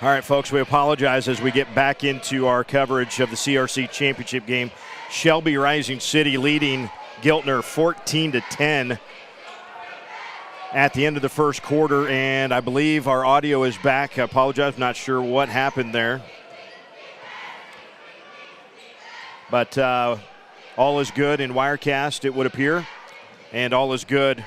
All right, folks, we apologize as we get back into our coverage of the CRC championship game. Shelby-Rising City leading Giltner 14-10 at the end of the first quarter, and I believe our audio is back. I apologize, not sure what happened there. But all is good in Wirecast, it would appear, and all is good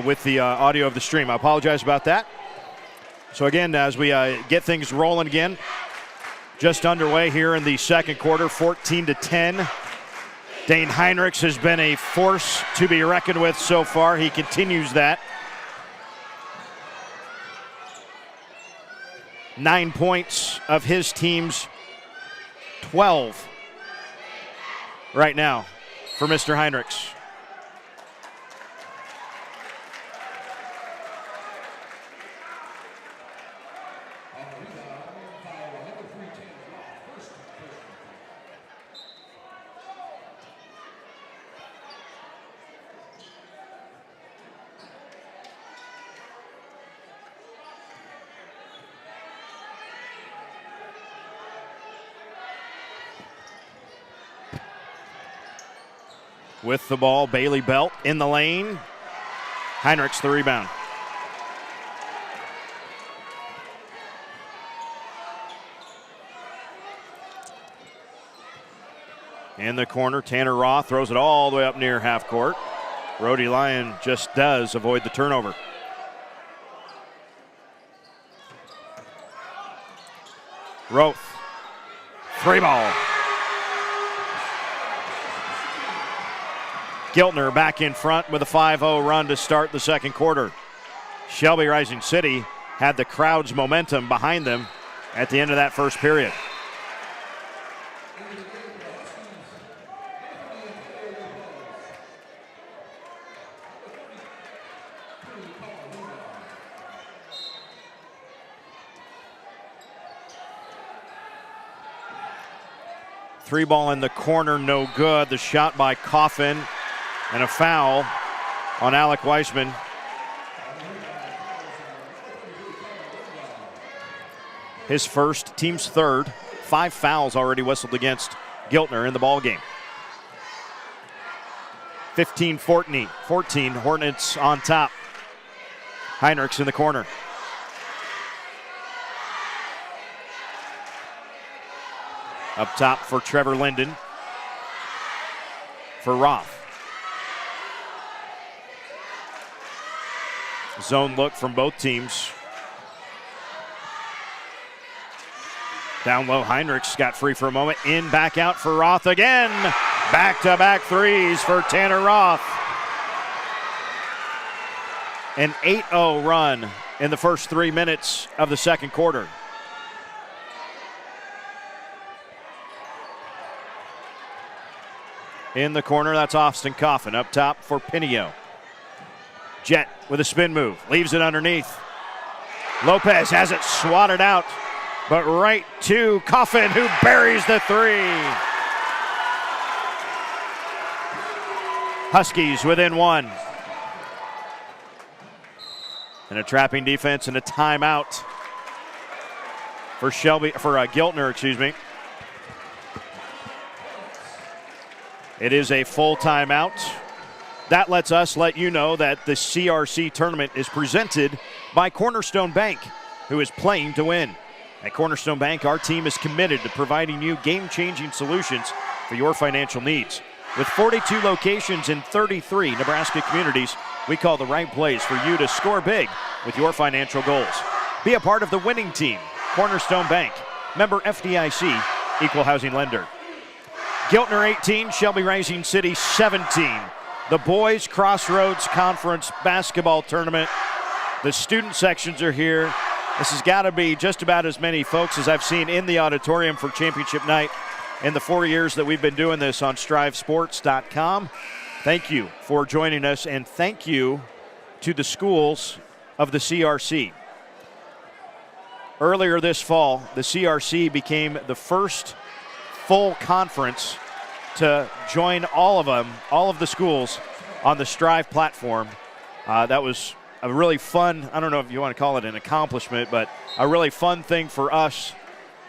with the audio of the stream. I apologize about that. So again, as we get things rolling again, just underway here in the second quarter, 14-10. Dane Heinrichs has been a force to be reckoned with so far. He continues that. 9 points of his team's 12 right now for Mr. Heinrichs. With the ball, Bailey Belt in the lane. Heinrichs the rebound. In the corner, Tanner Roth throws it all the way up near half court. Rhodey Lyon just does avoid the turnover. Roth, three ball. Giltner back in front with a 5-0 run to start the second quarter. Shelby-Rising City had the crowd's momentum behind them at the end of that first period. Three ball in the corner, no good. The shot by Coffin. And a foul on Alec Weissman. His first, team's third. 5 fouls already whistled against Giltner in the ballgame. 15-14, Hornets on top. Heinrichs in the corner. Up top for Trevor Linden. For Roth. Zone look from both teams. Down low, Heinrichs got free for a moment. In, back out for Roth again. Back-to-back threes for Tanner Roth. An 8-0 run in the first 3 minutes of the second quarter. In the corner, that's Austin Coffin. Up top for Pinio. Jet with a spin move, leaves it underneath. Lopez has it swatted out, but right to Coffin, who buries the three. Huskies within one. And a trapping defense and a timeout for Giltner, excuse me. It is a full timeout. That lets us let you know that the CRC tournament is presented by Cornerstone Bank, who is playing to win. At Cornerstone Bank, our team is committed to providing you game-changing solutions for your financial needs. With 42 locations in 33 Nebraska communities, we call the right place for you to score big with your financial goals. Be a part of the winning team. Cornerstone Bank, member FDIC, equal housing lender. Giltner 18, Shelby-Rising City 17. The Boys Crossroads Conference Basketball Tournament. The student sections are here. This has got to be just about as many folks as I've seen in the auditorium for championship night in the 4 years that we've been doing this on StriveSports.com. Thank you for joining us, and thank you to the schools of the CRC. Earlier this fall, the CRC became the first full conference to join all of the schools on the Strive platform That was a really fun, I don't know if you want to call it an accomplishment, but a really fun thing for us.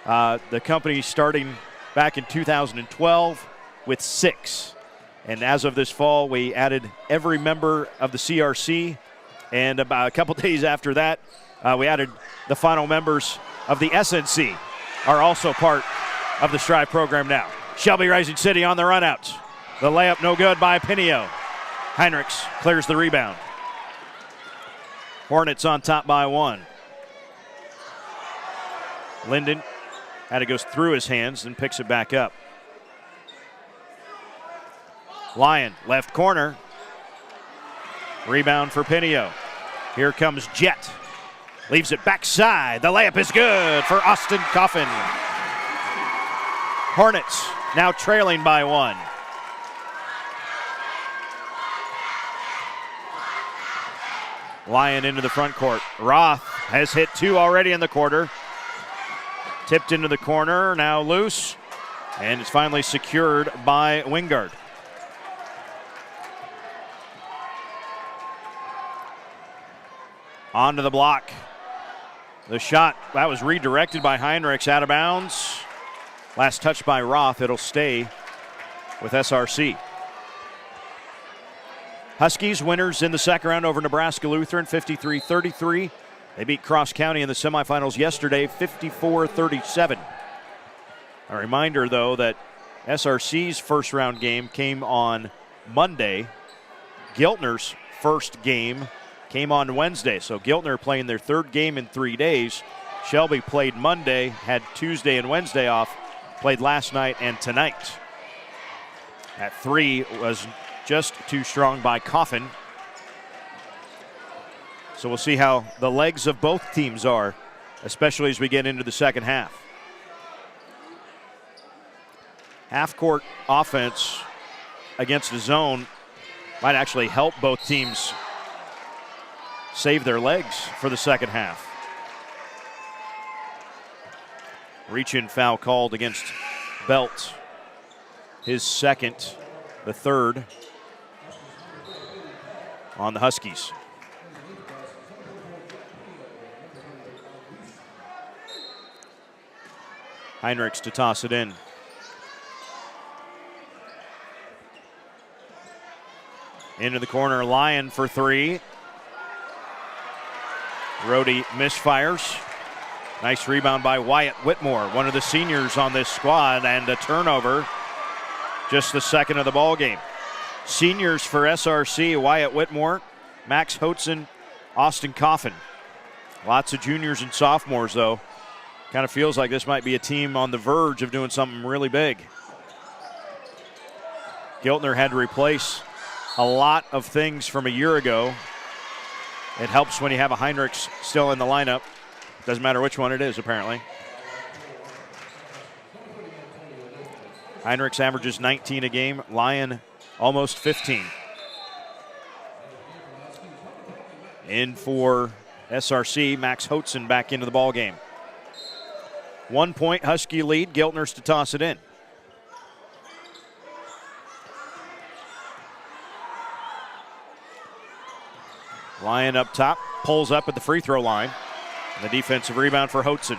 The company starting back in 2012 with 6. And as of this fall, we added every member of the CRC. And about a couple days after that, we added the final members of the SNC are also part of the Strive program now. Shelby-Rising City on the run-out. The layup no good by Pinio. Heinrichs clears the rebound. Hornets on top by 1. Linden had to go through his hands and picks it back up. Lyon, left corner. Rebound for Pinio. Here comes Jet. Leaves it backside. The layup is good for Austin Coffin. Hornets now trailing by 1. Lyon into the front court. Roth has hit 2 already in the quarter. Tipped into the corner, now loose. And it's finally secured by Wingard. Onto the block. The shot, that was redirected by Heinrichs, out of bounds. Last touch by Roth, it'll stay with SRC. Huskies winners in the second round over Nebraska Lutheran, 53-33. They beat Cross County in the semifinals yesterday, 54-37. A reminder, though, that SRC's first round game came on Monday. Giltner's first game came on Wednesday. So Giltner playing their 3rd game in 3 days. Shelby played Monday, had Tuesday and Wednesday off, played last night and tonight. At 3 was just too strong by Coffin. So we'll see how the legs of both teams are, especially as we get into the second half. Half-court offense against the zone might actually help both teams save their legs for the second half. Reach-in foul called against Belt. His second, the 3rd on the Huskies. Heinrichs to toss it in. Into the corner, Lyon for 3. Rhodey misfires. Nice rebound by Wyatt Whitmore, one of the seniors on this squad, and a turnover. Just the second of the ball game. Seniors for SRC, Wyatt Whitmore, Max Hotzen, Austin Coffin. Lots of juniors and sophomores, though. Kind of feels like this might be a team on the verge of doing something really big. Giltner had to replace a lot of things from a year ago. It helps when you have a Heinrichs still in the lineup. Doesn't matter which one it is, apparently. Heinrichs averages 19 a game. Lyon almost 15. In for SRC, Max Hotzen back into the ball game. 1 point Husky lead. Giltner's to toss it in. Lyon up top, pulls up at the free throw line. The defensive rebound for Hotzen.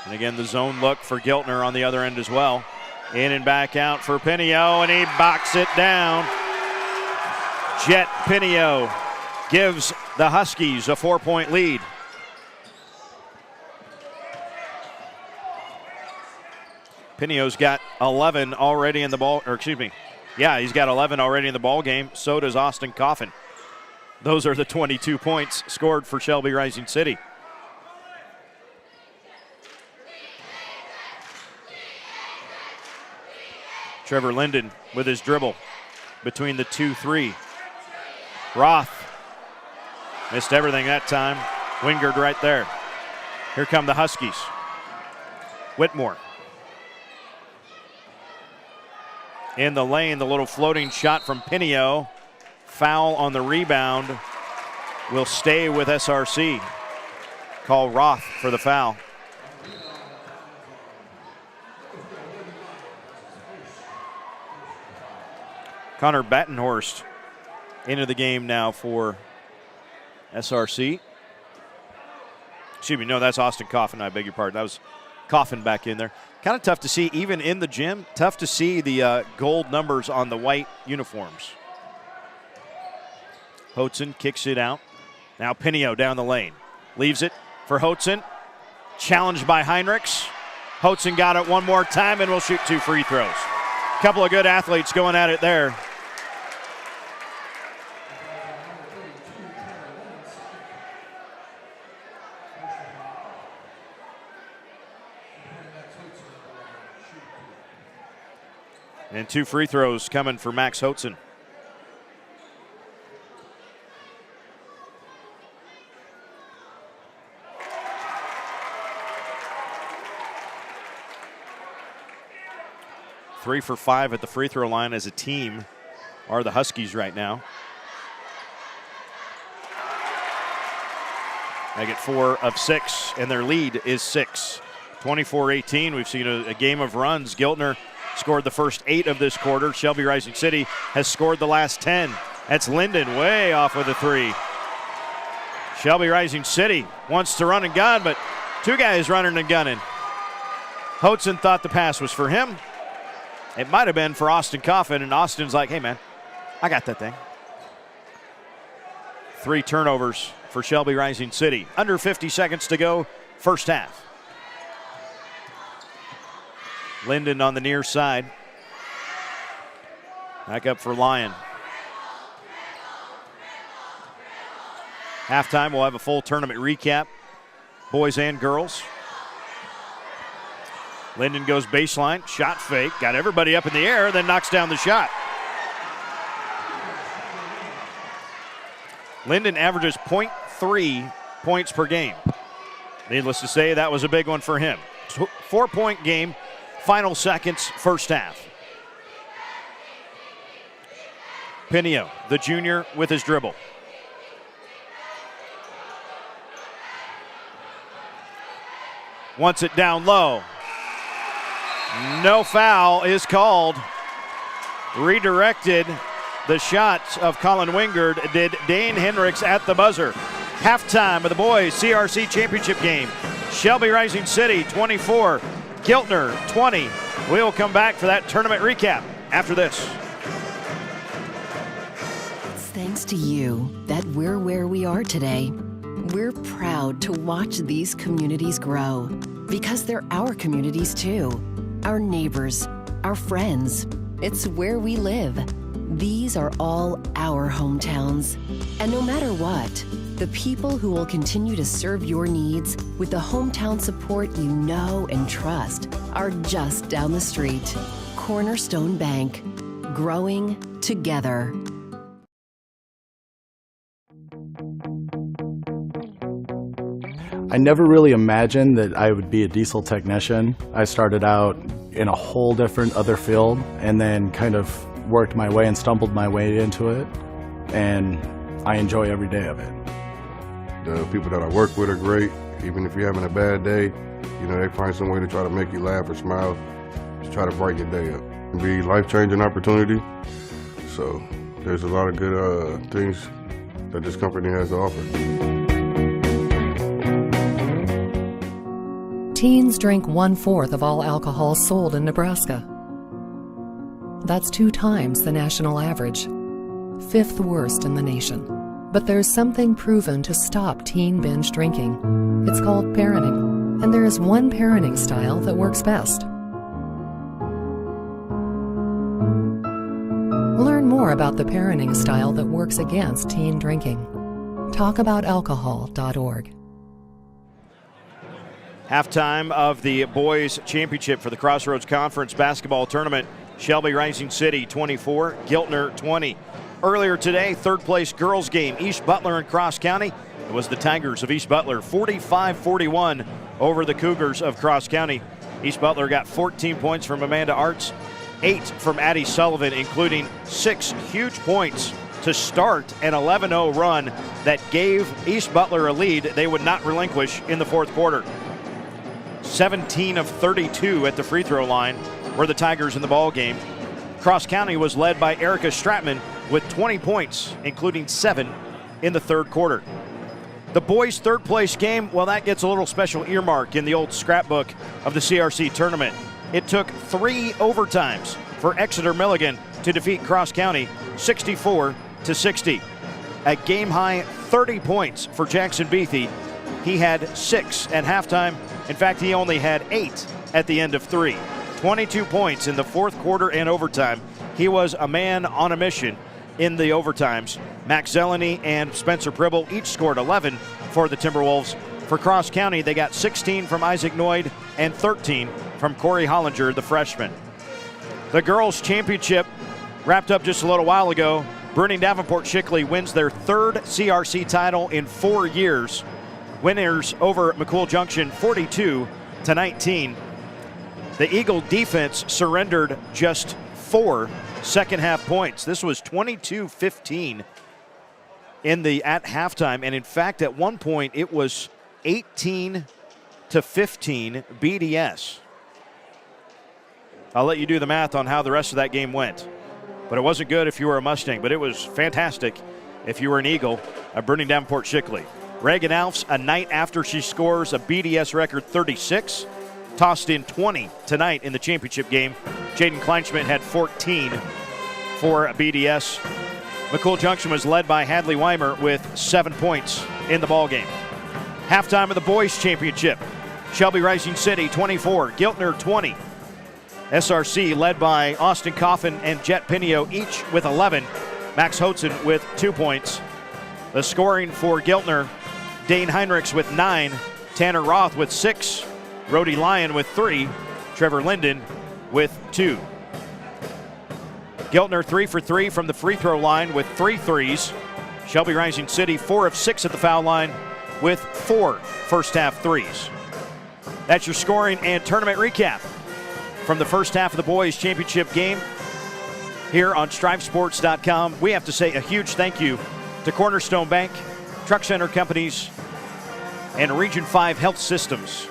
And again, the zone look for Giltner on the other end as well. In and back out for Pinio, and he boxes it down. Jet Pinio gives the Huskies a 4-point lead. Pinio's got 11 already in the ball, or excuse me. Yeah, he's got 11 already in the ball game. So does Austin Coffin. Those are the 22 points scored for Shelby-Rising City. Trevor Linden with his dribble between the 2-3. Roth missed everything that time. Wingard right there. Here come the Huskies. Whitmore. In the lane, the little floating shot from Pinio. Foul on the rebound. Will stay with SRC. Call Roth for the foul. Connor Battenhorst into the game now for SRC. Excuse me, no, that's Austin Coffin. I beg your pardon. That was Coffin back in there. Kind of tough to see, even in the gym, tough to see the gold numbers on the white uniforms. Hotzen kicks it out. Now Pinio down the lane. Leaves it for Hotzen. Challenged by Heinrichs. Hotzen got it one more time and will shoot 2 free throws. Couple of good athletes going at it there. And 2 free throws coming for Max Hotzen. Three for 5 at the free throw line as a team are the Huskies right now. They get 4 of 6, and their lead is 6. 24-18. We've seen a game of runs. Giltner scored the first 8 of this quarter. Shelby-Rising City has scored the last 10. That's Linden way off with a 3. Shelby-Rising City wants to run and gun, but 2 guys running and gunning. Hotzen thought the pass was for him. It might have been for Austin Coffin, and Austin's like, hey, man, I got that thing. 3 turnovers for Shelby-Rising City. Under 50 seconds to go, first half. Linden on the near side. Back up for Lyon. Halftime, we'll have a full tournament recap, boys and girls. Linden goes baseline, shot fake, got everybody up in the air, then knocks down the shot. Linden averages 0.3 points per game. Needless to say, that was a big one for him. 4-point game, final seconds, first half. Pinio, the junior, with his dribble. Wants it down low. No foul is called. Redirected the shot of Colin Wingard did Dane Hendricks at the buzzer. Halftime of the boys CRC championship game. Shelby-Rising City 24, Giltner 20. We'll come back for that tournament recap after this. It's thanks to you that we're where we are today. We're proud to watch these communities grow because they're our communities too. Our neighbors, our friends. It's where we live. These are all our hometowns. And no matter what, the people who will continue to serve your needs with the hometown support you know and trust are just down the street. Cornerstone Bank, growing together. I never really imagined that I would be a diesel technician. I started out in a whole different other field and then kind of worked my way and stumbled my way into it, and I enjoy every day of it. The people that I work with are great. Even if you're having a bad day, you know, they find some way to try to make you laugh or smile, to try to brighten your day up. It'll be a life-changing opportunity, so there's a lot of good things that this company has to offer. Teens drink 1/4 of all alcohol sold in Nebraska. That's 2 times the national average, 5th worst in the nation. But there's something proven to stop teen binge drinking. It's called parenting, and there is one parenting style that works best. Learn more about the parenting style that works against teen drinking. Talkaboutalcohol.org. Halftime of the boys championship for the Crossroads Conference basketball tournament. Shelby-Rising City 24, Giltner 20. Earlier today, 3rd place girls game, East Butler and Cross County. It was the Tigers of East Butler, 45-41 over the Cougars of Cross County. East Butler got 14 points from Amanda Arts, 8 from Addie Sullivan, including 6 huge points to start an 11-0 run that gave East Butler a lead they would not relinquish in the 4th quarter. 17 of 32 at the free throw line were the Tigers in the ball game. Cross County was led by Erica Stratman with 20 points, including 7 in the third quarter. The boys' third place game, well, that gets a little special earmark in the old scrapbook of the CRC tournament. It took 3 overtimes for Exeter Milligan to defeat Cross County 64-60. A game-high 30 points for Jackson Beathy. He had 6 at halftime. In fact, he only had 8 at the end of 3. 22 points in the fourth quarter and overtime. He was a man on a mission in the overtimes. Max Zeleny and Spencer Pribble each scored 11 for the Timberwolves. For Cross County, they got 16 from Isaac Noyd and 13 from Corey Hollinger, the freshman. The girls' championship wrapped up just a little while ago. Bruning Davenport Shickley wins their third CRC title in 4 years. Winners over McCool Junction 42-19. The Eagle defense surrendered just 4 second-half points. This was 22-15 at halftime, and in fact, at one point, it was 18-15 BDS. I'll let you do the math on how the rest of that game went, but it wasn't good if you were a Mustang, but it was fantastic if you were an Eagle at Bruning Davenport Shickley. Reagan Alfs, a night after she scores a BDS record 36, tossed in 20 tonight in the championship game. Jaden Kleinschmidt had 14 for BDS. McCool Junction was led by Hadley Weimer with 7 points in the ballgame. Halftime of the boys' championship. Shelby-Rising City 24, Giltner 20. SRC led by Austin Coffin and Jet Pinio, each with 11. Max Hotzen with 2 points. The scoring for Giltner, Dane Heinrichs with 9, Tanner Roth with 6, Rhodey Lyon with 3, Trevor Linden with 2. Giltner 3 for 3 from the free throw line with 3 threes. Shelby-Rising City 4 of 6 at the foul line with 4 first half threes. That's your scoring and tournament recap from the first half of the boys' championship game here on StriveSports.com. We have to say a huge thank you to Cornerstone Bank, Truck Center Companies, and Region 5 Health Systems,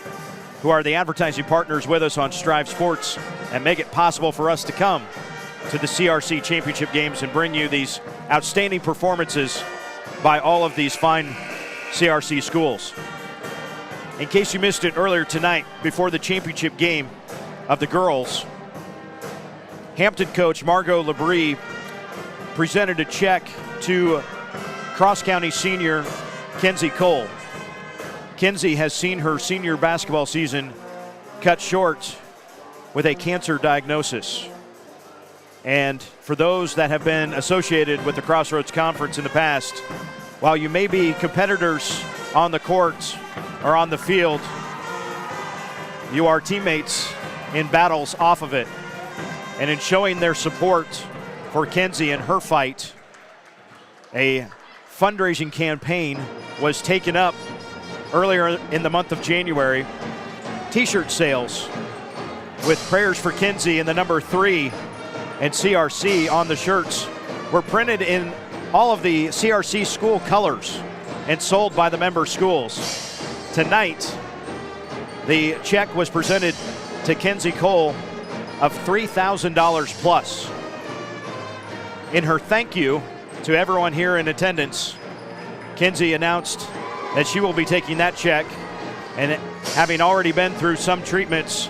who are the advertising partners with us on Strive Sports and make it possible for us to come to the CRC championship games and bring you these outstanding performances by all of these fine CRC schools. In case you missed it earlier tonight, before the championship game of the girls, Hampton coach Margot Labrie presented a check to Cross County senior Kenzie Cole. Kenzie has seen her senior basketball season cut short with a cancer diagnosis. And for those that have been associated with the Crossroads Conference in the past, while you may be competitors on the court or on the field, you are teammates in battles off of it. And in showing their support for Kenzie and her fight, a fundraising campaign was taken up earlier in the month of January. T-shirt sales with prayers for Kenzie and the number 3 and CRC on the shirts were printed in all of the CRC school colors and sold by the member schools. Tonight, the check was presented to Kenzie Cole of $3,000 plus. In her thank you to everyone here in attendance, Kenzie announced that she will be taking that check, and having already been through some treatments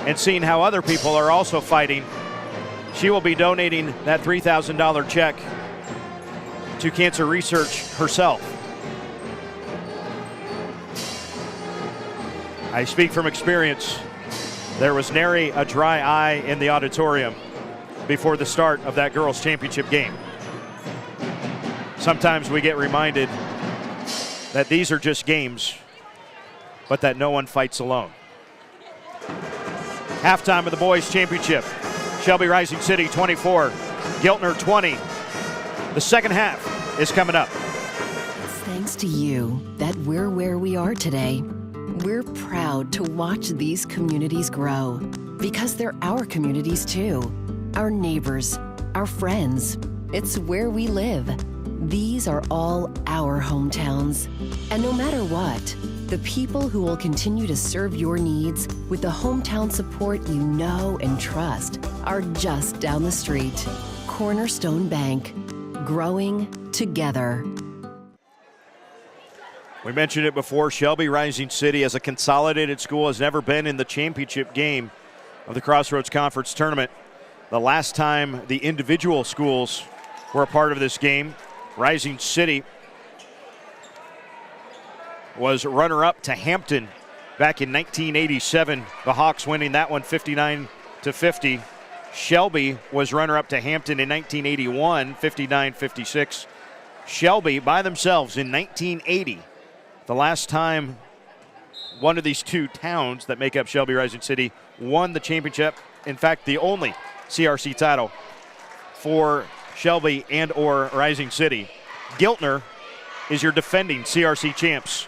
and seeing how other people are also fighting, she will be donating that $3,000 check to cancer research herself. I speak from experience. There was nary a dry eye in the auditorium before the start of that girls' championship game. Sometimes we get reminded that these are just games, but that no one fights alone. Halftime of the boys' championship. Shelby-Rising City 24, Giltner 20. The second half is coming up. It's thanks to you that we're where we are today. We're proud to watch these communities grow because they're our communities too. Our neighbors, our friends. It's where we live. These are all our hometowns. And no matter what, The people who will continue to serve your needs with the hometown support you know and trust are just down the street. Cornerstone Bank. Growing together. We mentioned it before, Shelby-Rising City as a consolidated school has never been in the championship game of the Crossroads Conference Tournament. The last time the individual schools were a part of this game, Rising City was runner-up to Hampton back in 1987. The Hawks winning that one 59-50. Shelby was runner-up to Hampton in 1981, 59-56. Shelby by themselves in 1980. The last time one of these two towns that make up Shelby-Rising City won the championship. In fact, the only CRC title for Shelby and or Rising City. Giltner is your defending CRC champs.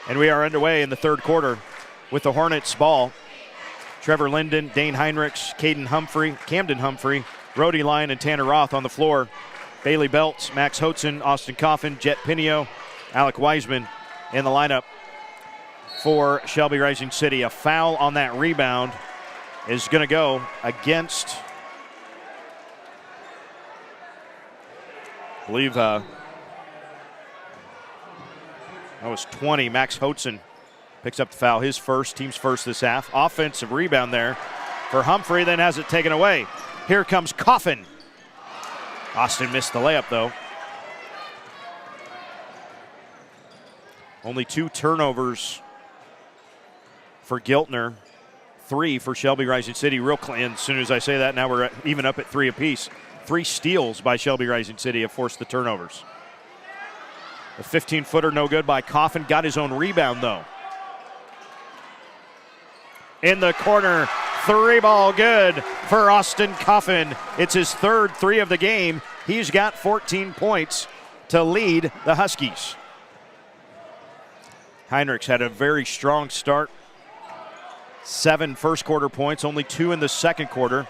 And we are underway in the third quarter with the Hornets ball. Trevor Linden, Dane Heinrichs, Camden Humphrey, Brody Lyon, and Tanner Roth on the floor. Bailey Belts, Max Hotzen, Austin Coffin, Jet Pinio, Alec Wiseman in the lineup for Shelby-Rising City. A foul on that rebound is going to go against, I believe, that was 20. Max Hotzen picks up the foul, his first, team's first this half. Offensive rebound there for Humphrey, then has it taken away. Here comes Coffin. Austin missed the layup, though. Only 2 turnovers for Giltner, 3 for Shelby-Rising City. Real clean. As soon as I say that, now we're even up at 3 apiece. 3 steals by Shelby-Rising City have forced the turnovers. The 15-footer no good by Coffin. Got his own rebound, though. In the corner, 3-ball good for Austin Coffin. It's his third 3 of the game. He's got 14 points to lead the Huskies. Heinrichs had a very strong start. 7 first-quarter points, only 2 in the second quarter.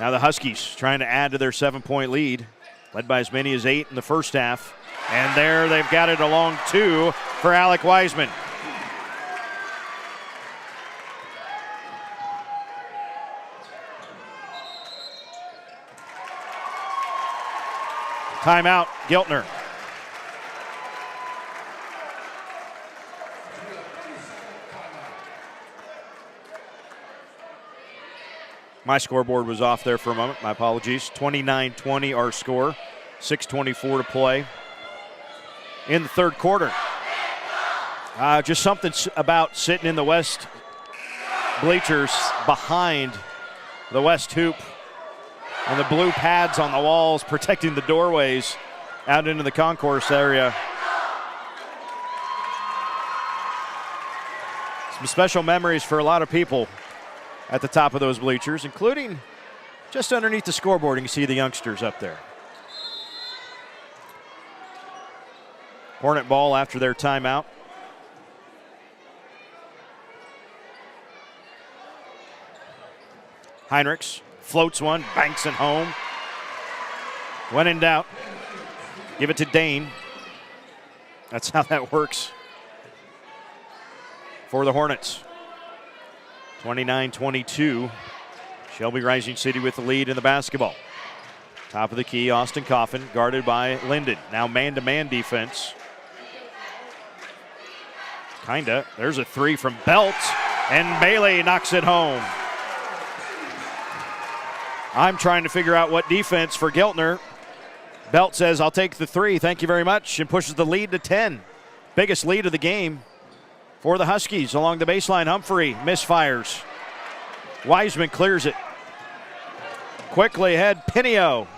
Now the Huskies trying to add to their 7-point lead, led by as many as 8 in the first half. And there they've got it along 2 for Alec Wiseman. Timeout, Giltner. My scoreboard was off there for a moment. My apologies. 29-20 our score. 6:24 to play in the third quarter. Just something about sitting in the west bleachers behind the west hoop and the blue pads on the walls protecting the doorways out into the concourse area. Some special memories for a lot of people at the top of those bleachers, including just underneath the scoreboard. You can see the youngsters up there. Hornet ball after their timeout. Heinrichs floats one, banks it home. When in doubt, give it to Dane. That's how that works for the Hornets. 29-22. Shelby-Rising City with the lead in the basketball. Top of the key, Austin Coffin, guarded by Linden. Now man-to-man defense. Kinda. There's a 3 from Belt, and Bailey knocks it home. I'm trying to figure out what defense for Giltner. Belt says, I'll take the 3, thank you very much, and pushes the lead to 10. Biggest lead of the game for the Huskies. Along the baseline, Humphrey misfires. Wiseman clears it. Quickly ahead, Pinio.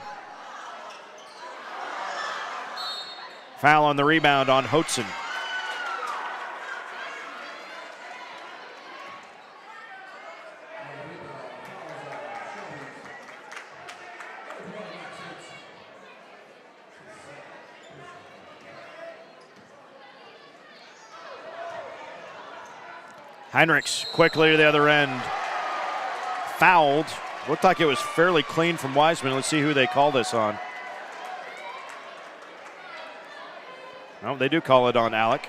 Foul on the rebound on Hotzen. Heinrichs quickly to the other end. Fouled. Looked like it was fairly clean from Wiseman. Let's see who they call this on. No, they do call it on Alec.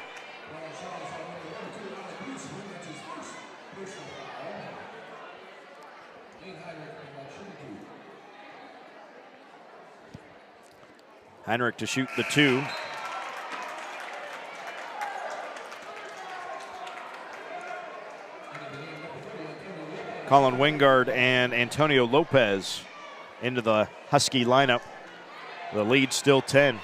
Heinrich to shoot the 2. Colin Wingard and Antonio Lopez into the Husky lineup. The lead still 10.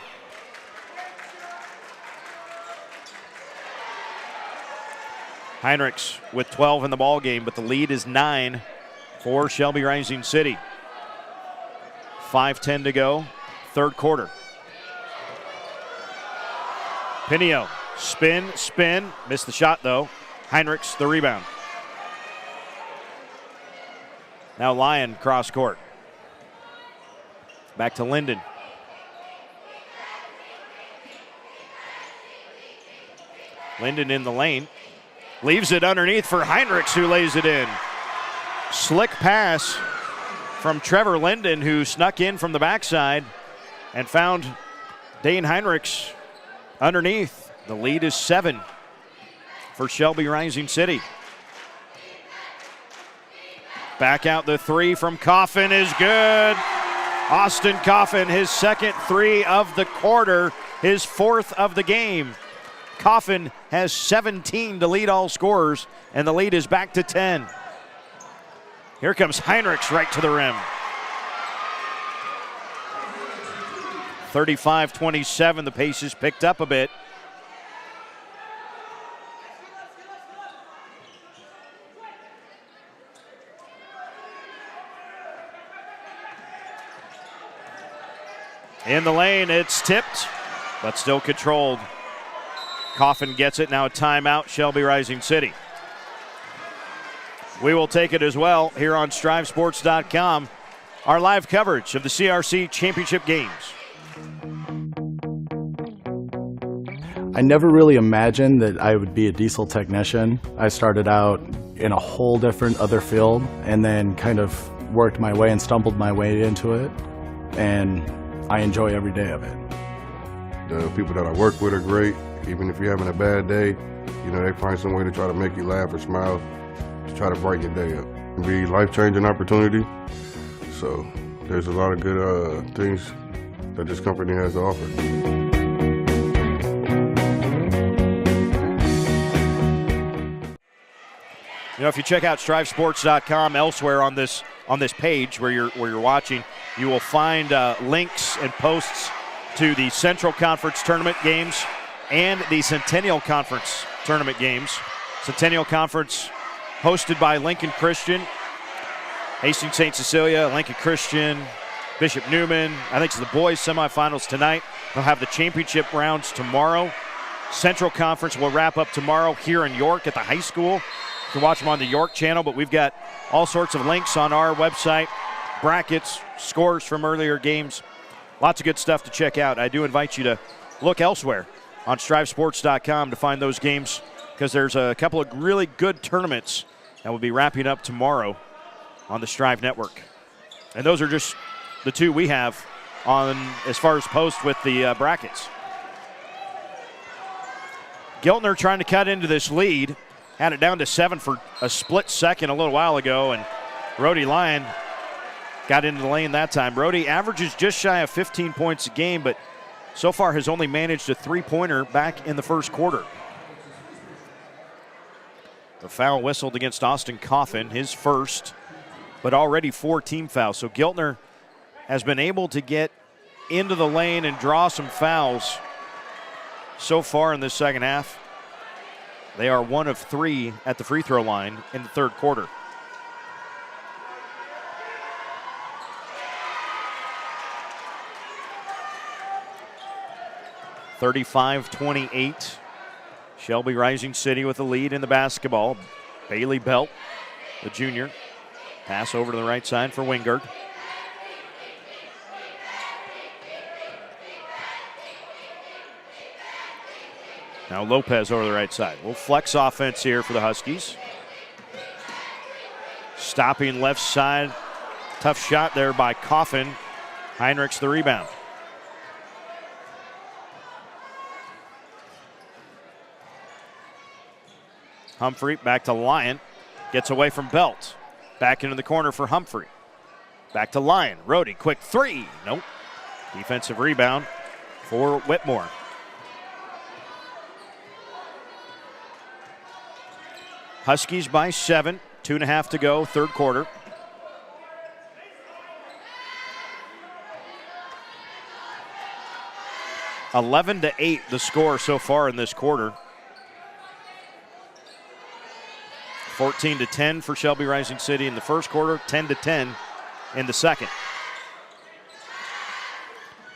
Heinrichs with 12 in the ball game, but the lead is 9 for Shelby-Rising City. 5:10 to go, third quarter. Pinio, spin, missed the shot though. Heinrichs the rebound. Now Lyon cross court. Back to Linden. Linden in the lane. Leaves it underneath for Heinrichs, who lays it in. Slick pass from Trevor Linden, who snuck in from the backside and found Dane Heinrichs underneath. The lead is 7 for Shelby-Rising City. Back out the 3 from Coffin is good. Austin Coffin, his second 3 of the quarter, his 4th of the game. Coffin has 17 to lead all scorers, and the lead is back to 10. Here comes Heinrichs right to the rim. 35-27, the pace is picked up a bit. In the lane, it's tipped, but still controlled. Coffin gets it, now a timeout, Shelby-Rising City. We will take it as well here on StriveSports.com, our live coverage of the CRC Championship games. I never really imagined that I would be a diesel technician. I started out in a whole different other field and then kind of worked my way and stumbled my way into it, and I enjoy every day of it. The people that I work with are great. Even if you're having a bad day, you know, they find some way to try to make you laugh or smile, to try to brighten your day up. It'll be a life-changing opportunity. So there's a lot of good things that this company has to offer. You know, if you check out StriveSports.com elsewhere on this page where you're watching, you will find links and posts to the Central Conference tournament games and the Centennial Conference tournament games. Centennial Conference hosted by Lincoln Christian, Hastings St. Cecilia, Lincoln Christian, Bishop Newman. I think it's the boys semifinals tonight. They'll have the championship rounds tomorrow. Central Conference will wrap up tomorrow here in York at the high school. You can watch them on the York channel, but we've got all sorts of links on our website, brackets, scores from earlier games. Lots of good stuff to check out. I do invite you to look elsewhere on StriveSports.com to find those games, because there's a couple of really good tournaments that will be wrapping up tomorrow on the Strive Network. And those are just the 2 we have on as far as posts with the brackets. Giltner trying to cut into this lead. Had it down to 7 for a split second a little while ago, and Brody Lyon got into the lane that time. Brody averages just shy of 15 points a game, but so far has only managed a 3-pointer back in the first quarter. The foul whistled against Austin Coffin, his first, but already 4 team fouls. So Giltner has been able to get into the lane and draw some fouls so far in this second half. They are 1 of 3 at the free throw line in the third quarter. (35-28). Shelby-Rising City with the lead in the basketball. Bailey Belt, the junior. Pass over to the right side for Wingard. Now Lopez over the right side. We'll flex offense here for the Huskies. Stopping left side. Tough shot there by Coffin. Heinrichs the rebound. Humphrey back to Lyon. Gets away from Belt. Back into the corner for Humphrey. Back to Lyon. Rhodey, quick 3. Nope. Defensive rebound. for Whitmore. Huskies by 7, 2.5 to go, third quarter. (11-8) the score so far in this quarter. 14-10 for Shelby-Rising City in the first quarter, 10-10 in the second.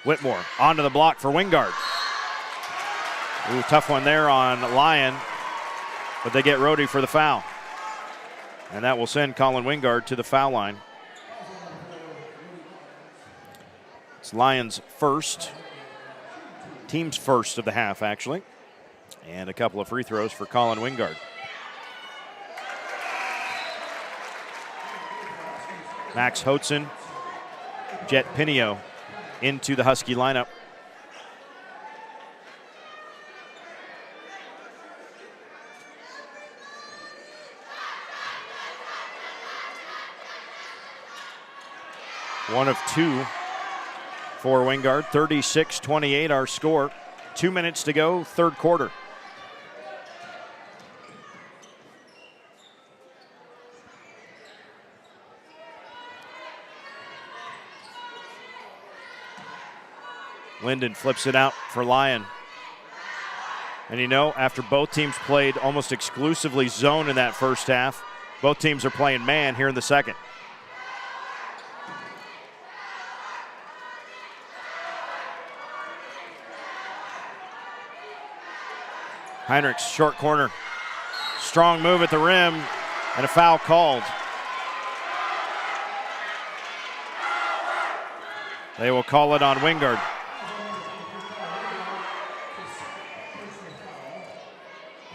Whitmore onto the block for Wingard. Ooh, tough one there on Lyon, but they get Rhodey for the foul. And that will send Colin Wingard to the foul line. It's Lions' first, team's first of the half, actually. And a couple of free throws for Colin Wingard. Max Hotzen, Jet Pinio into the Husky lineup. One of two for Wingard. 36-28 our score. 2 minutes to go, third quarter. Linden flips it out for Lyon. And you know, after both teams played almost exclusively zone in that first half, both teams are playing man here in the second. Heinrichs, short corner. Strong move at the rim, and a foul called. They will call it on Wingard.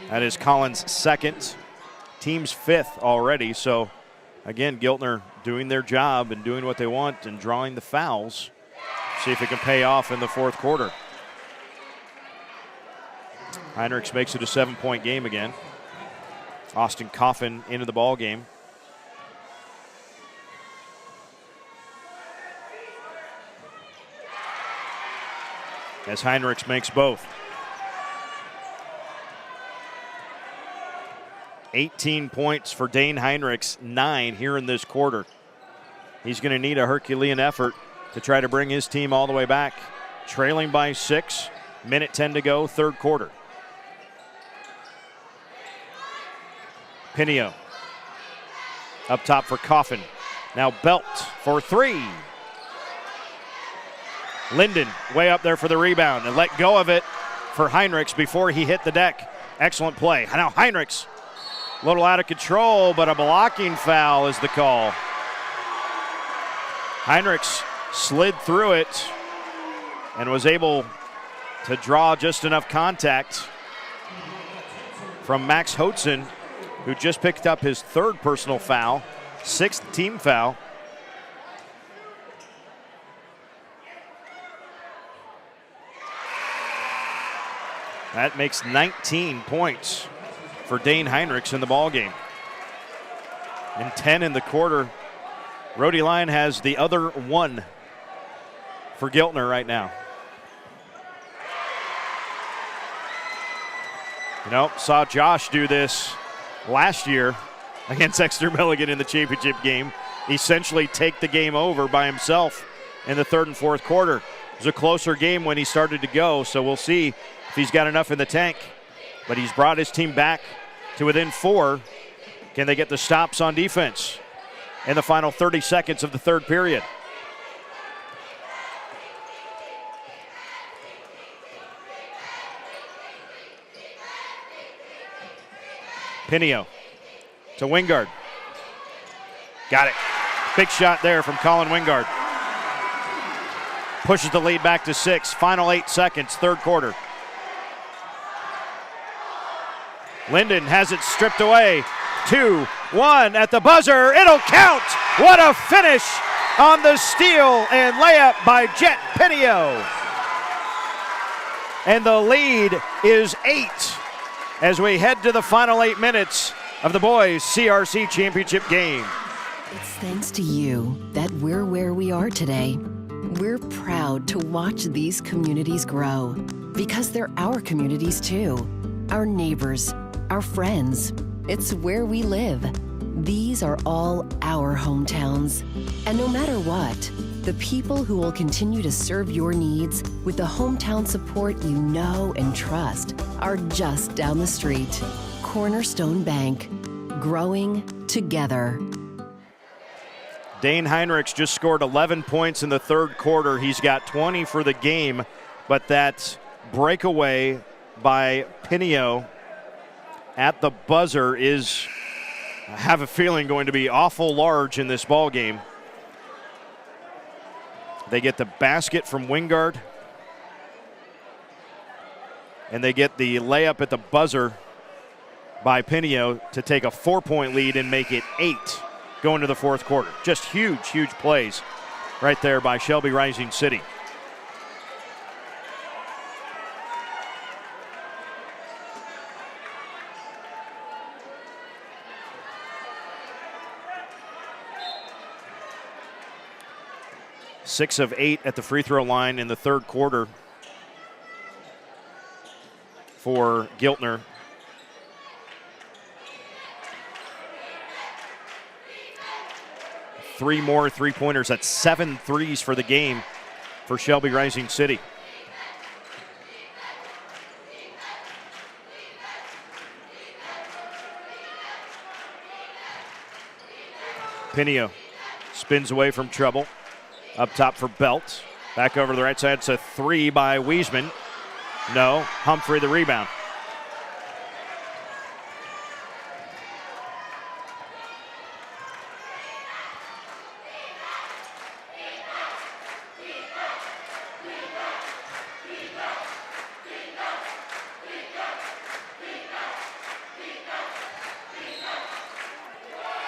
That is Collins' second, team's fifth already. So, again, Giltner doing their job and doing what they want and drawing the fouls. See if it can pay off in the fourth quarter. Heinrichs makes it a 7-point game again. Austin Coffin into the ball game. As Heinrichs makes both. 18 points for Dane Heinrichs, 9 here in this quarter. He's going to need a Herculean effort to try to bring his team all the way back. Trailing by 6, minute 10 to go, third quarter. Pinio up top for Coffin. Now Belt for 3. Linden way up there for the rebound and let go of it for Heinrichs before he hit the deck. Excellent play. Now Heinrichs, a little out of control, but a blocking foul is the call. Heinrichs slid through it and was able to draw just enough contact from Max Hotzen, who just picked up his third personal foul, 6th team foul. That makes 19 points for Dane Heinrichs in the ballgame. And 10 in the quarter. Rhodey Lyon has the other one for Giltner right now. You know, saw Josh do this last year against Exeter Milligan in the championship game. Essentially take the game over by himself in the third and fourth quarter. It was a closer game when he started to go, so we'll see if he's got enough in the tank. But he's brought his team back to within 4. Can they get the stops on defense in the final 30 seconds of the third period? Pinio to Wingard. Got it. Big shot there from Colin Wingard. Pushes the lead back to 6. Final 8 seconds, third quarter. Linden has it stripped away. 2-1 at the buzzer. It'll count. What a finish on the steal and layup by Jet Pinio. And the lead is 8 as we head to the final 8 minutes of the boys' CRC championship game. It's thanks to you that we're where we are today. We're proud to watch these communities grow because they're our communities too. Our neighbors, our friends. It's where we live. These are all our hometowns. And no matter what, the people who will continue to serve your needs with the hometown support you know and trust are just down the street. Cornerstone Bank. Growing together. Dane Heinrichs just scored 11 points in the third quarter. He's got 20 for the game, but that breakaway by Pinio at the buzzer is, I have a feeling, going to be awful large in this ball game. They get the basket from Wingard, and they get the layup at the buzzer by Pinio to take a 4-point lead and make it 8 going to the fourth quarter. Just huge, huge plays right there by Shelby-Rising City. Six of 8 at the free throw line in the third quarter for Giltner. Three more three-pointers. That's 7 threes for the game for Shelby-Rising City. Pinio spins away from trouble. Up top for Belt. Back over to the right side. It's a 3 by Wiesman. No. Humphrey the rebound.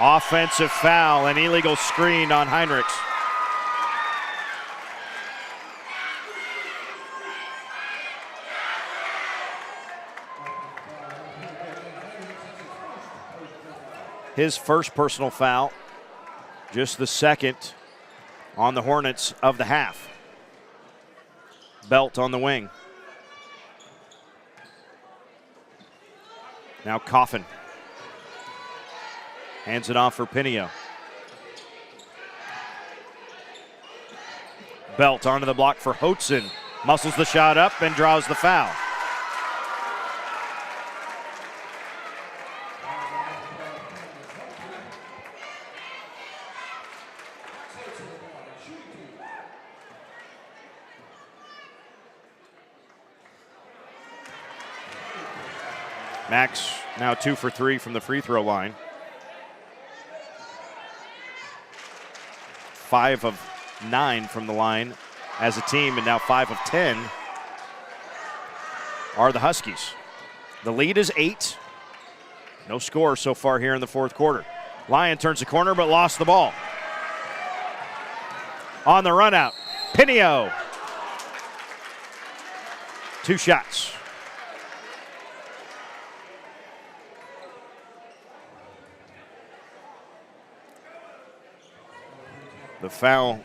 Offensive foul, an illegal screen on Heinrichs. His first personal foul, just the second on the Hornets of the half. Belt on the wing. Now Coffin. Hands it off for Pinio. Belt onto the block for Hotzen. Muscles the shot up and draws the foul. Max now 2 for 3 from the free throw line. 5 of 9 from the line as a team, and now 5 of 10 are the Huskies. The lead is 8. No score so far here in the fourth quarter. Lyon turns the corner but lost the ball. On the run out, Pinio. 2 shots. The foul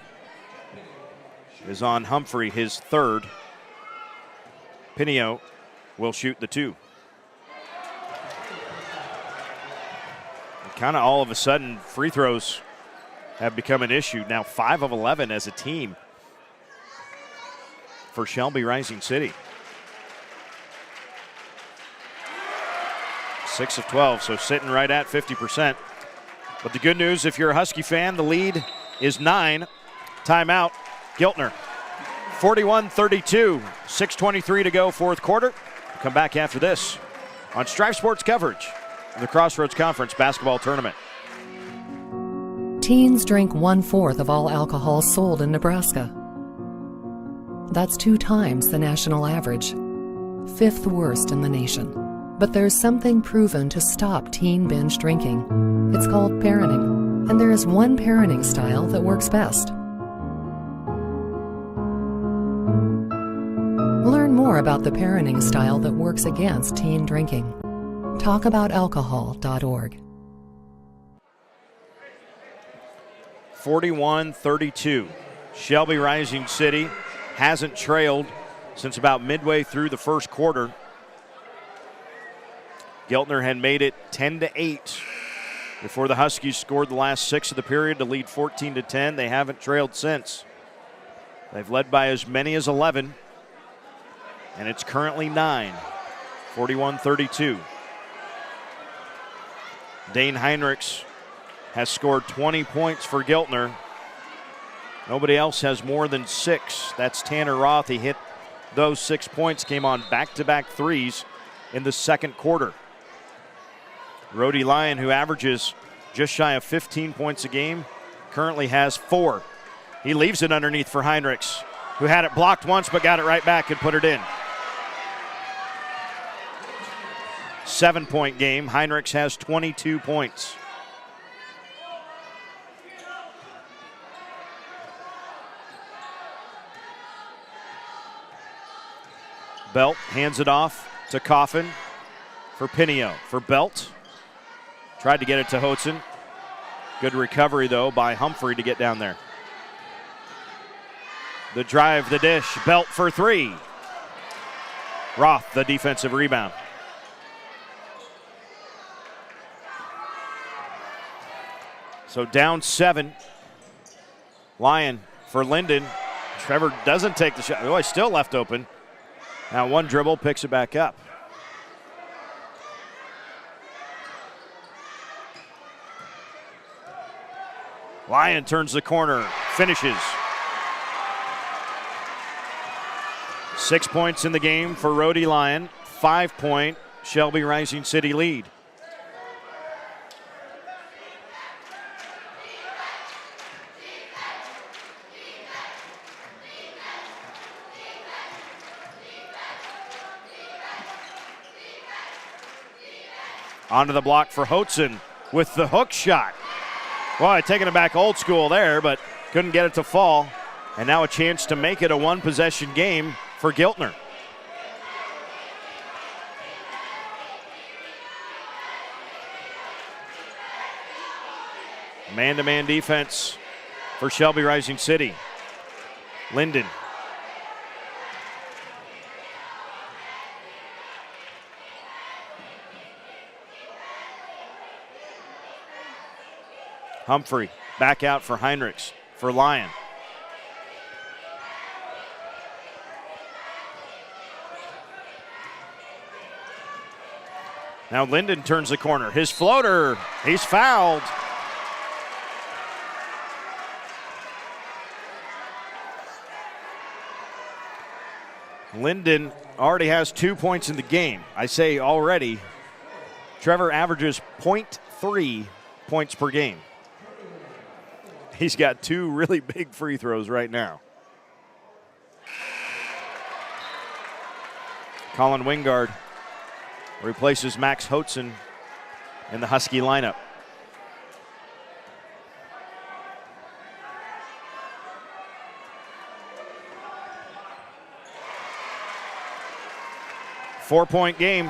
is on Humphrey, his third. Pinio will shoot the 2. Kind of all of a sudden, free throws have become an issue. Now 5 of 11 as a team for Shelby-Rising City. 6 of 12, so sitting right at 50%. But the good news, if you're a Husky fan, the lead is 9. Timeout, Giltner. 41-32, 6:23 to go, fourth quarter. We'll come back after this on Strive Sports coverage of the Crossroads Conference basketball tournament. Teens drink 1/4 of all alcohol sold in Nebraska. That's 2 times the national average, 5th worst in the nation. But there's something proven to stop teen binge drinking. It's called parenting. And there is one parenting style that works best. Learn more about the parenting style that works against teen drinking. Talkaboutalcohol.org. 41-32. Shelby-Rising City hasn't trailed since about midway through the first quarter. Giltner had made it 10-8 before the Huskies scored the last 6 of the period to lead 14-10. They haven't trailed since. They've led by as many as 11, and it's currently 9, 41-32. Dane Heinrichs has scored 20 points for Giltner. Nobody else has more than 6. That's Tanner Roth. He hit those 6 points, came on back-to-back threes in the second quarter. Rhodey Lyon, who averages just shy of 15 points a game, currently has 4. He leaves it underneath for Heinrichs, who had it blocked once but got it right back and put it in. 7-point game. Heinrichs has 22 points. Belt hands it off to Coffin for Pinio. For Belt. Tried to get it to Hodson. Good recovery, though, by Humphrey to get down there. The drive, the dish. Belt for 3. Roth, the defensive rebound. So down 7. Lyon for Linden. Trevor doesn't take the shot. Oh, he's still left open. Now one dribble, picks it back up. Lyon turns the corner, finishes. 6 points in the game for Rhodey Lyon. 5-point Shelby-Rising City lead. Onto the block for Hodson with the hook shot. Well, taking it back old school there, but couldn't get it to fall. And now a chance to make it a one-possession game for Giltner. Man-to-man defense for Shelby-Rising City. Linden. Humphrey back out for Heinrichs for Lyon. Now Linden turns the corner. His floater, he's fouled. Linden already has 2 points in the game. I say already. Trevor averages 0.3 points per game. He's got 2 really big free throws right now. Colin Wingard replaces Max Hodson in the Husky lineup. Four-point game.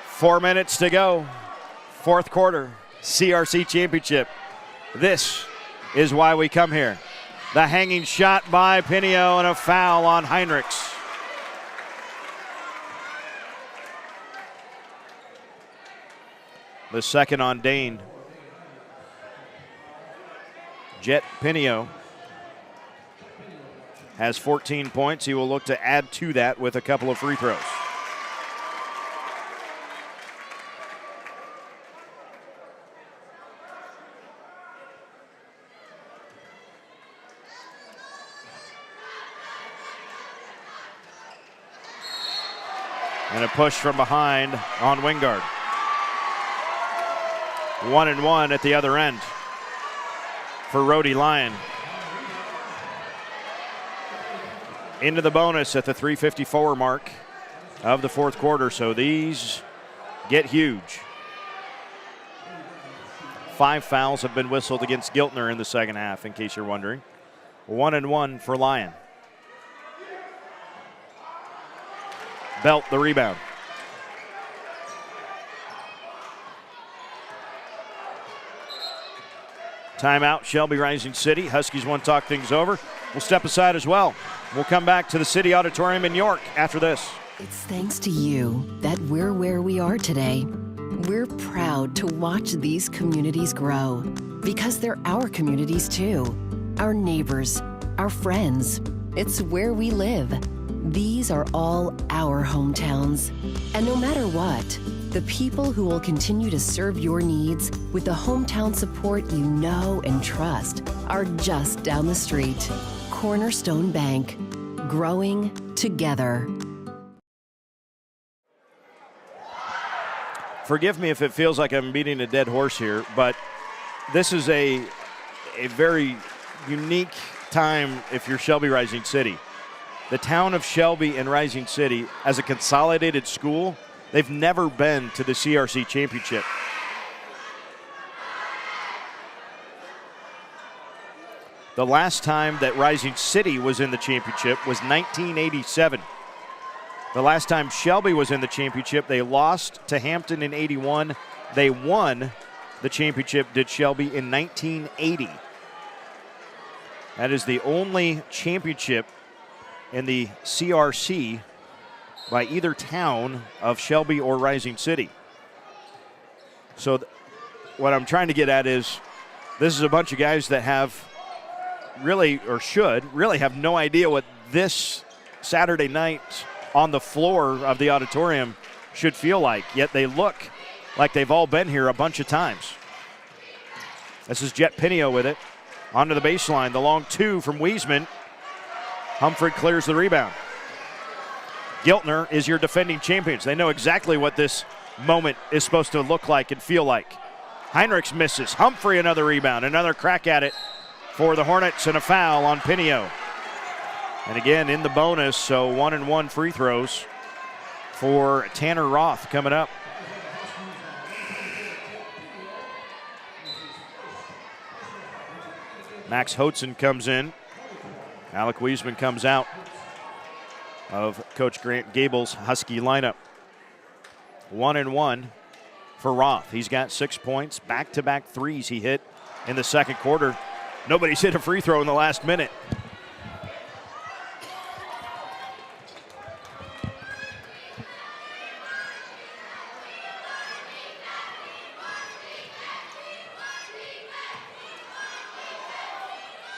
4 minutes to go. Fourth quarter. CRC championship. This is why we come here. The hanging shot by Pinio and a foul on Heinrichs. The second on Dane. Jet Pinio has 14 points. He will look to add to that with a couple of free throws. And a push from behind on Wingard. 1-1 at the other end for Rhodey Lyon. Into the bonus at the 3:54 mark of the fourth quarter, so these get huge. 5 fouls have been whistled against Giltner in the second half, in case you're wondering. 1-1 for Lyon. Belt the rebound. Timeout, Shelby-Rising City. Huskies want to talk things over. We'll step aside as well. We'll come back to the City Auditorium in York after this. It's thanks to you that we're where we are today. We're proud to watch these communities grow because they're our communities too. Our neighbors, our friends. It's where we live. These are all our hometowns. And no matter what, the people who will continue to serve your needs with the hometown support you know and trust are just down the street. Cornerstone Bank. Growing together. Forgive me if it feels like I'm beating a dead horse here, but this is a very unique time if you're Shelby-Rising City. The town of Shelby and Rising City, as a consolidated school, they've never been to the CRC championship. The last time that Rising City was in the championship was 1987. The last time Shelby was in the championship, they lost to Hampton in 81. They won the championship, did Shelby, in 1980. That is the only championship in the CRC by either town of Shelby or Rising City. So what I'm trying to get at is this is a bunch of guys that have really, or should really have no idea what this Saturday night on the floor of the auditorium should feel like, yet they look like they've all been here a bunch of times. This is Jet Pinio with it. Onto the baseline, the long two from Wiesman. Humphrey clears the rebound. Giltner is your defending champions. They know exactly what this moment is supposed to look like and feel like. Heinrichs misses. Humphrey another rebound, another crack at it for the Hornets, and a foul on Pinio. And again, in the bonus, so 1-and-1 free throws for Tanner Roth coming up. Max Hotzen comes in. Alec Wiesman comes out of Coach Grant Gable's Husky lineup. 1-and-1 for Roth. He's got 6 points, back-to-back threes he hit in the second quarter. Nobody's hit a free throw in the last minute.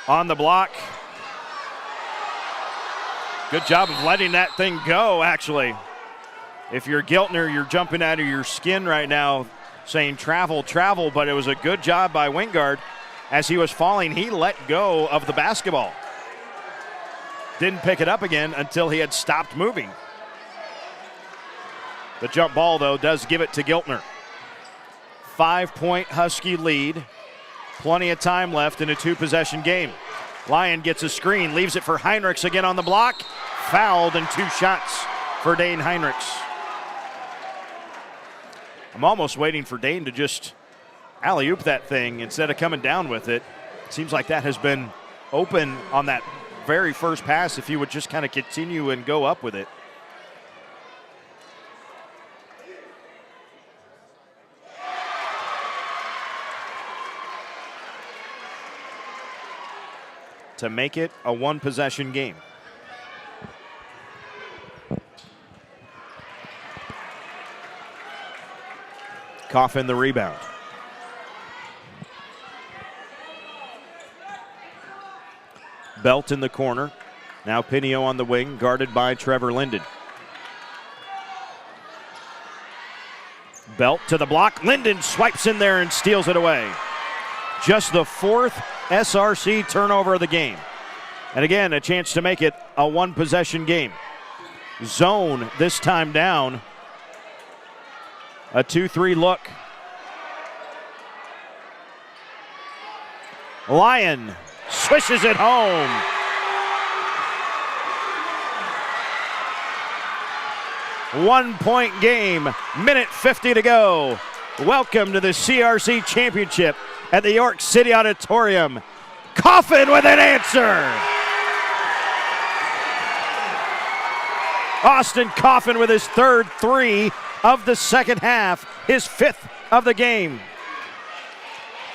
On the block. Good job of letting that thing go, actually. If you're Giltner, you're jumping out of your skin right now saying travel, travel, but it was a good job by Wingard. As he was falling, he let go of the basketball. Didn't pick it up again until he had stopped moving. The jump ball, though, does give it to Giltner. 5-point Husky lead. Plenty of time left in a two-possession game. Lyon gets a screen, leaves it for Heinrichs again on the block. Fouled, and 2 shots for Dane Heinrichs. I'm almost waiting for Dane to just alley-oop that thing instead of coming down with it. Seems like that has been open on that very first pass if he would just kind of continue and go up with it. To make it a one-possession game. Coffin the rebound. Belt in the corner. Now Pinio on the wing, guarded by Trevor Linden. Belt to the block. Linden swipes in there and steals it away. Just the 4th SRC turnover of the game. And again, a chance to make it a one-possession game. Zone this time down. A 2-3 look. Lyon swishes it home. One-point game, minute 50 to go. Welcome to the CRC Championship at the York City Auditorium. Coffin with an answer. Austin Coffin with his 3rd three of the second half, his 5th of the game.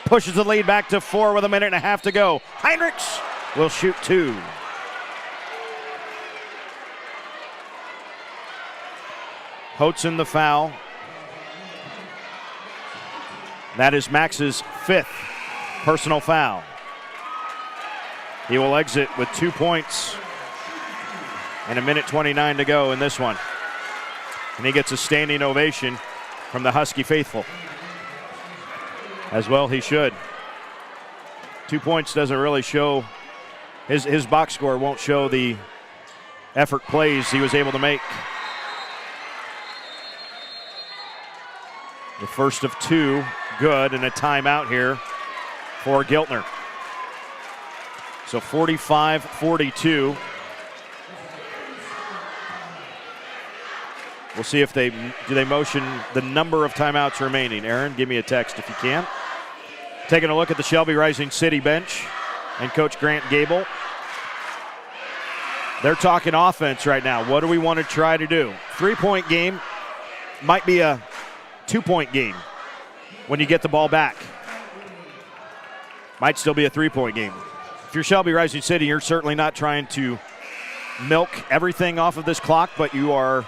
Pushes the lead back to 4 with a minute and a half to go. Heinrichs will shoot 2. Hotzen the foul. That is Max's 5th personal foul. He will exit with 2 points and a minute 29 to go in this one. And he gets a standing ovation from the Husky faithful. As well he should. 2 points doesn't really show, his box score won't show the effort plays he was able to make. The first of 2, good, and a timeout here for Giltner. So 45-42. We'll see if they motion the number of timeouts remaining. Aaron, give me a text if you can. Taking a look at the Shelby-Rising City bench and Coach Grant Gable. They're talking offense right now. What do we want to try to do? 3-point game might be a 2-point game when you get the ball back. Might still be a 3-point game. If you're Shelby-Rising City, you're certainly not trying to milk everything off of this clock, but you are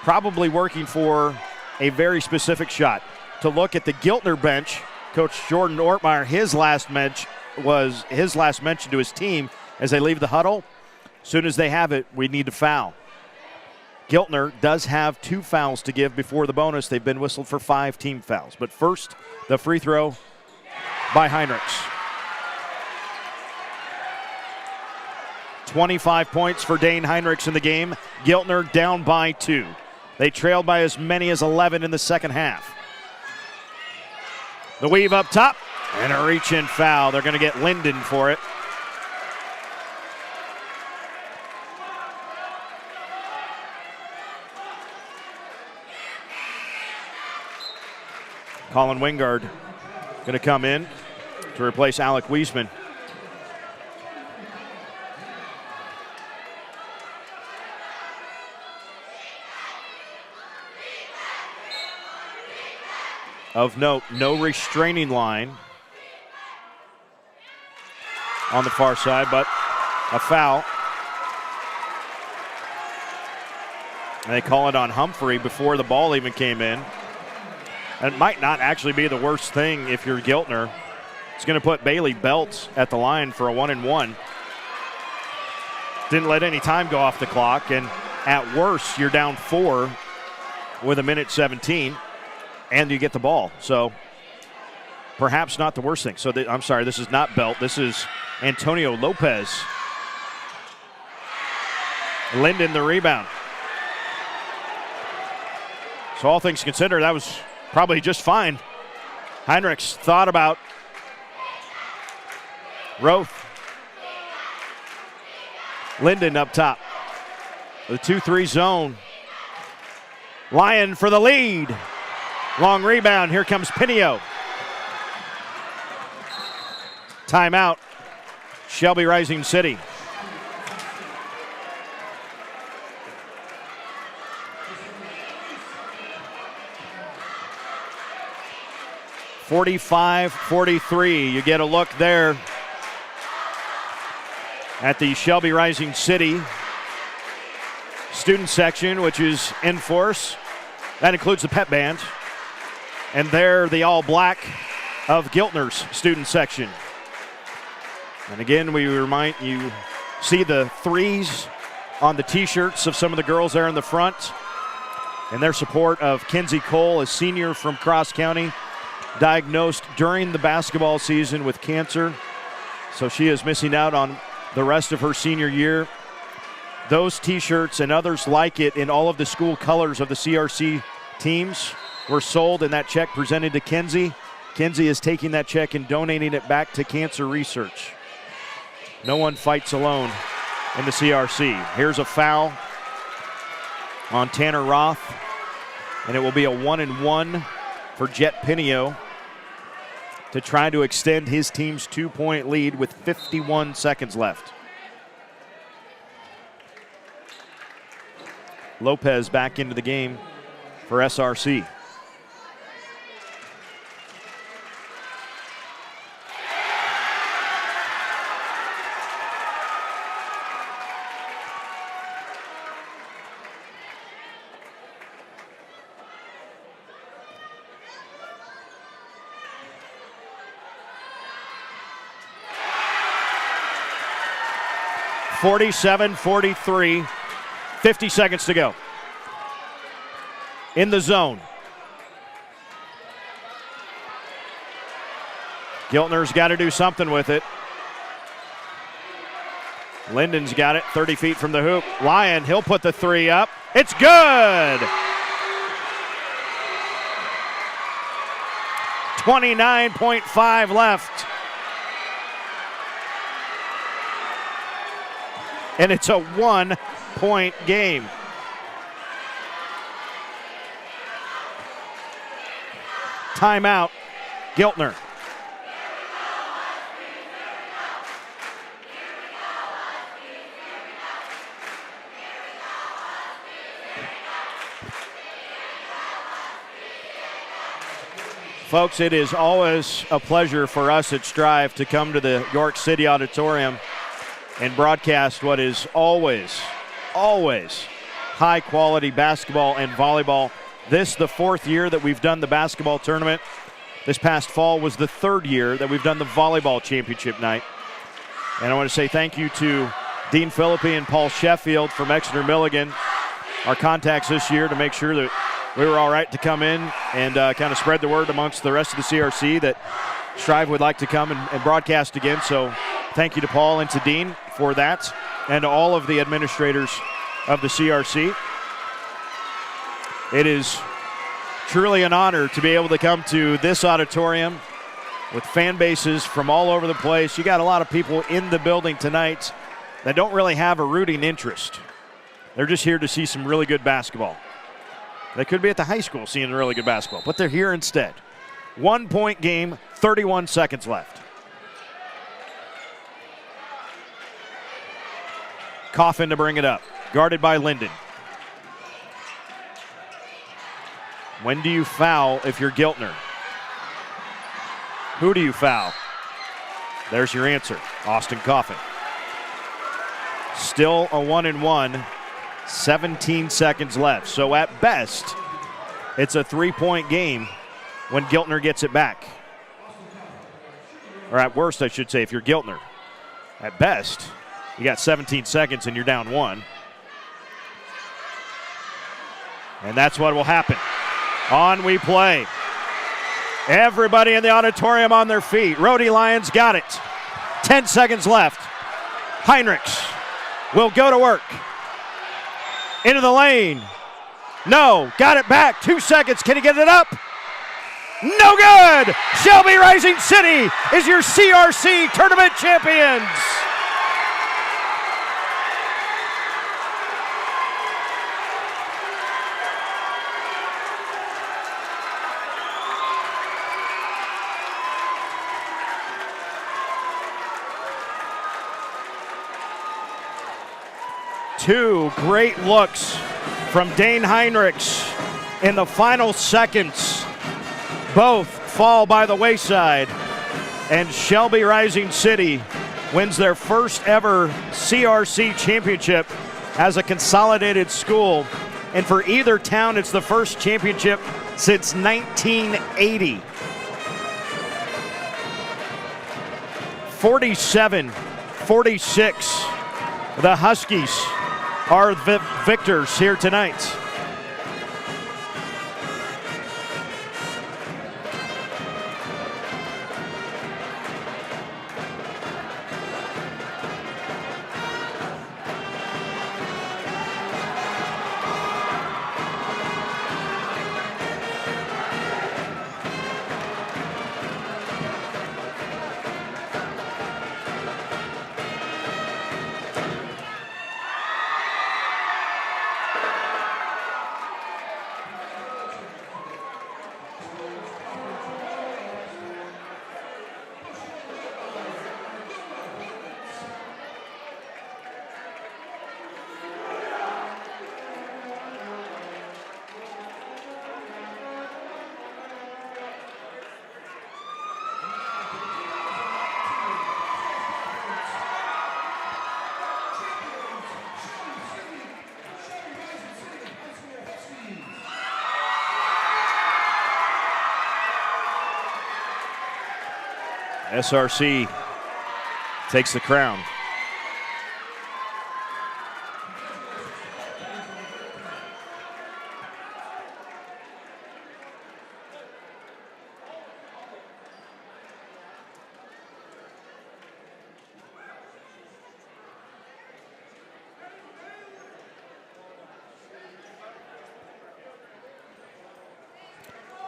probably working for a very specific shot. To look at the Giltner bench, Coach Jordan Ortmeyer, his last mention to his team as they leave the huddle. As soon as they have it, we need to foul. Giltner does have 2 fouls to give before the bonus. They've been whistled for 5 team fouls. But first, the free throw by Heinrichs. 25 points for Dane Heinrichs in the game. Giltner down by 2. They trailed by as many as 11 in the second half. The weave up top and a reach-in foul. They're going to get Linden for it. Colin Wingard going to come in to replace Alec Wiesman. Of note, no restraining line on the far side, but a foul. And they call it on Humphrey before the ball even came in. And it might not actually be the worst thing if you're Giltner. It's going to put Bailey Belt at the line for a 1-and-1. Didn't let any time go off the clock, and at worst, you're down 4 with a minute 17, and you get the ball. So perhaps not the worst thing. So I'm sorry, this is not Belt. This is Antonio Lopez. Linden the rebound. So all things considered, that was probably just fine. Heinrichs thought about Roth. Linden up top. The 2-3 zone. Lyon for the lead. Long rebound. Here comes Pinio. Timeout. Shelby-Rising City. (45-43). You get a look there at the Shelby-Rising City student section, which is in force. That includes the pep band. And there, the all-black of Giltner's student section. And again, we remind you, see the 3s on the T-shirts of some of the girls there in the front. And their support of Kenzie Cole, a senior from Cross County, diagnosed during the basketball season with cancer. So she is missing out on the rest of her senior year. Those T-shirts and others like it in all of the school colors of the CRC teams were sold, and that check presented to Kenzie. Kenzie is taking that check and donating it back to cancer research. No one fights alone in the CRC. Here's a foul on Tanner Roth, and it will be a 1-and-1 for Jet Pinio to try to extend his team's 2-point lead with 51 seconds left. Lopez back into the game for SRC. 47-43, 50 seconds to go. In the zone. Giltner's got to do something with it. Linden's got it 30 feet from the hoop. Lyon, he'll put the three up. It's good! 29.5 left. And it's a 1-point game. Timeout, Giltner. Folks, it is always a pleasure for us at Strive to come to the York City Auditorium and broadcast what is always high-quality basketball and volleyball. This, the fourth year that we've done the basketball tournament. This past fall was the third year that we've done the volleyball championship night. And I want to say thank you to Dean Philippi and Paul Sheffield from Exeter Milligan, our contacts this year, to make sure that we were all right to come in and kind of spread the word amongst the rest of the CRC that Strive would like to come and broadcast again. So thank you to Paul and to Dean for that, and to all of the administrators of the CRC. It is truly an honor to be able to come to this auditorium with fan bases from all over the place. You got a lot of people in the building tonight that don't really have a rooting interest. They're just here to see some really good basketball. They could be at the high school seeing really good basketball, but they're here instead. 1-point game, 31 seconds left. Coffin to bring it up, guarded by Linden. When do you foul if you're Giltner? Who do you foul? There's your answer, Austin Coffin. Still a 1-and-1. 17 seconds left. So at best, it's a 3-point game when Giltner gets it back. Or at worst, I should say, if you're Giltner. At best, you got 17 seconds and you're down 1. And that's what will happen. On we play. Everybody in the auditorium on their feet. Rhodey Lions got it. 10 seconds left. Heinrichs will go to work. Into the lane. No. Got it back. 2 seconds. Can he get it up? No good. Shelby-Rising City is your CRC tournament champions. Two great looks from Dane Heinrichs in the final seconds. Both fall by the wayside, and Shelby-Rising City wins their first ever CRC championship as a consolidated school. And for either town, it's the first championship since 1980. 47-46, the Huskies are the victors here tonight. SRC takes the crown.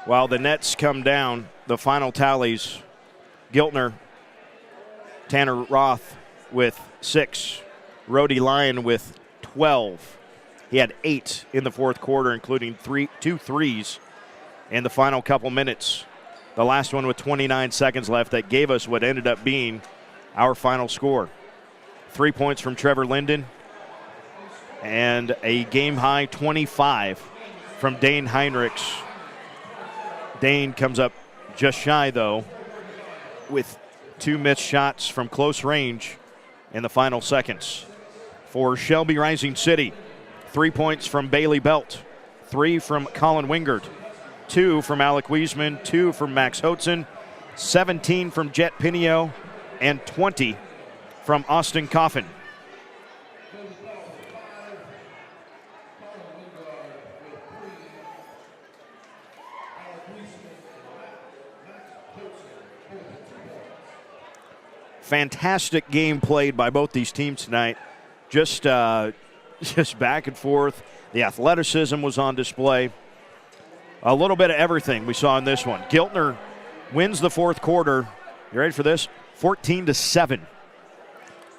While the nets come down, the final tallies, Giltner, Tanner Roth with 6, Rhodey Lyon with 12. He had 8 in the fourth quarter, including 2 threes in the final couple minutes. The last one with 29 seconds left that gave us what ended up being our final score. 3 points from Trevor Linden and a game-high 25 from Dane Heinrichs. Dane comes up just shy, though, with 2 missed shots from close range in the final seconds. For Shelby-Rising City, 3 points from Bailey Belt, 3 from Colin Wingard, 2 from Alec Wiesman, 2 from Max Hotzen, 17 from Jet Pinio, and 20 from Austin Coffin. Fantastic game played by both these teams tonight. Just back and forth. The athleticism was on display. A little bit of everything we saw in this one. Giltner wins the fourth quarter. You ready for this? 14-7,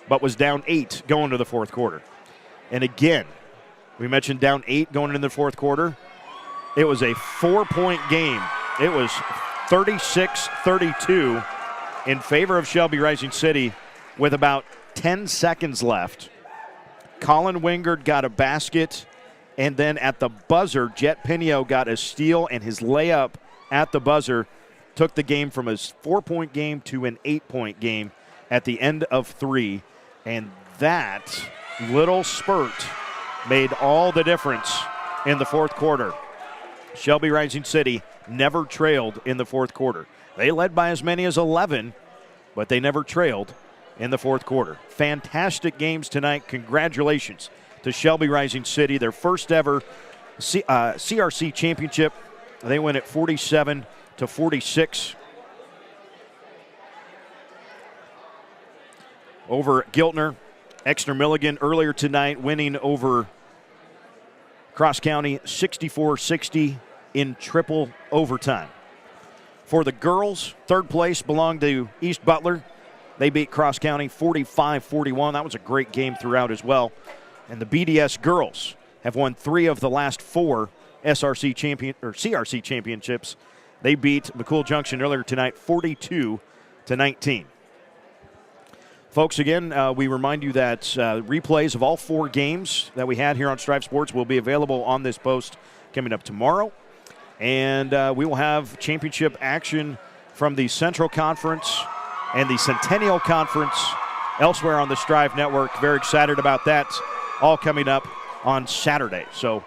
but was down 8 going to the fourth quarter. And again, we mentioned down 8 going into the fourth quarter. It was a 4-point game. It was 36-32 in favor of Shelby-Rising City with about 10 seconds left. Colin Wingard got a basket, and then at the buzzer, Jet Pinio got a steal, and his layup at the buzzer took the game from a 4-point game to an 8-point game at the end of 3. And that little spurt made all the difference in the fourth quarter. Shelby-Rising City never trailed in the fourth quarter. They led by as many as 11, but they never trailed in the fourth quarter. Fantastic games tonight. Congratulations to Shelby-Rising City, their first ever CRC championship. They win at 47-46 over Giltner. Exeter Milligan earlier tonight winning over Cross County 64-60 in triple overtime. For the girls, third place belonged to East Butler. They beat Cross County 45-41. That was a great game throughout as well. And the BDS girls have won 3 of the last 4 CRC championships. They beat McCool Junction earlier tonight 42-19. Folks, again, we remind you that replays of all 4 games that we had here on Strive Sports will be available on this post coming up tomorrow. And we will have championship action from the Central Conference and the Centennial Conference elsewhere on the Strive Network. Very excited about that. All coming up on Saturday. So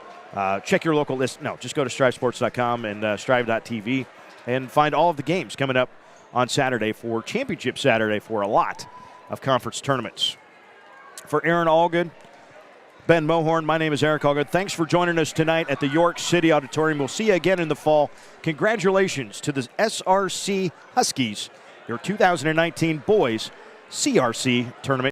check your local list. No, just go to strivesports.com and strive.tv and find all of the games coming up on Saturday for Championship Saturday for a lot of conference tournaments. For Aaron Allgood, Ben Mohorn, my name is Eric Allgood. Thanks for joining us tonight at the York City Auditorium. We'll see you again in the fall. Congratulations to the SRC Huskies, your 2019 Boys CRC Tournament